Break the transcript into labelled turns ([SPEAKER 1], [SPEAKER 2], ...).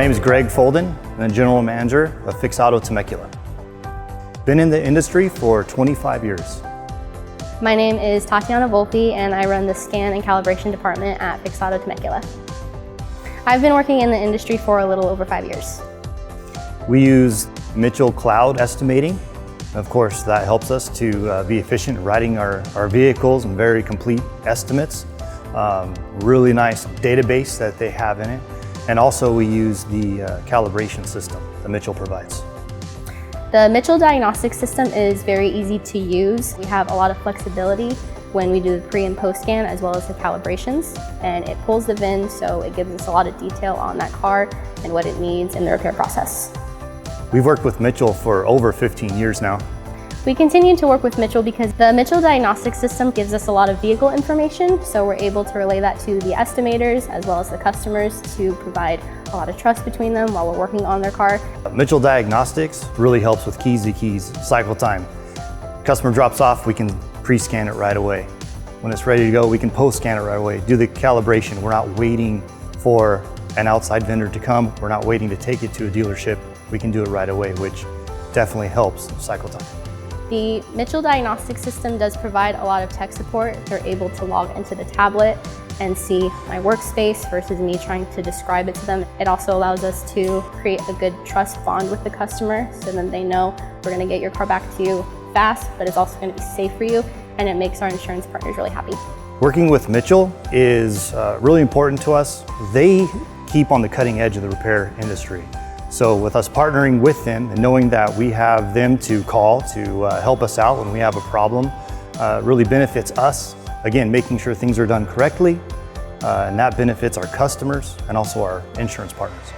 [SPEAKER 1] name is Greg Folden. I'm the General Manager of Fix Auto Temecula. Been in the industry for 25 years.
[SPEAKER 2] My name is Tatiana Volpe and I run the scan and calibration department at Fix Auto Temecula. I've been working in the industry for a little over 5 years.
[SPEAKER 1] We use Mitchell Cloud estimating. Of course, that helps us to be efficient in writing our vehicles and very complete estimates. Really nice database that they have in it. And also we use the calibration system that Mitchell provides.
[SPEAKER 2] The Mitchell diagnostic system is very easy to use. We have a lot of flexibility when we do the pre and post scan as well as the calibrations, and it pulls the VIN, so it gives us a lot of detail on that car and what it needs in the repair process.
[SPEAKER 1] We've worked with Mitchell for over 15 years now.
[SPEAKER 2] We continue to work with Mitchell because the Mitchell diagnostic system gives us a lot of vehicle information, so we're able to relay that to the estimators as well as the customers to provide a lot of trust between them while we're working on their car.
[SPEAKER 1] Mitchell Diagnostics really helps with keys to keys cycle time. Customer drops off, we can pre-scan it right away. When it's ready to go, we can post-scan it right away, do the calibration. We're not waiting for an outside vendor to come. We're not waiting to take it to a dealership. We can do it right away, which definitely helps cycle time.
[SPEAKER 2] The Mitchell diagnostic system does provide a lot of tech support. They're able to log into the tablet and see my workspace versus me trying to describe it to them. It also allows us to create a good trust bond with the customer so then they know we're going to get your car back to you fast, but it's also going to be safe for you, and it makes our insurance partners really happy.
[SPEAKER 1] Working with Mitchell is really important to us. They keep on the cutting edge of the repair industry. So with us partnering with them and knowing that we have them to call to help us out when we have a problem, really benefits us. Again, making sure things are done correctly, and that benefits our customers and also our insurance partners.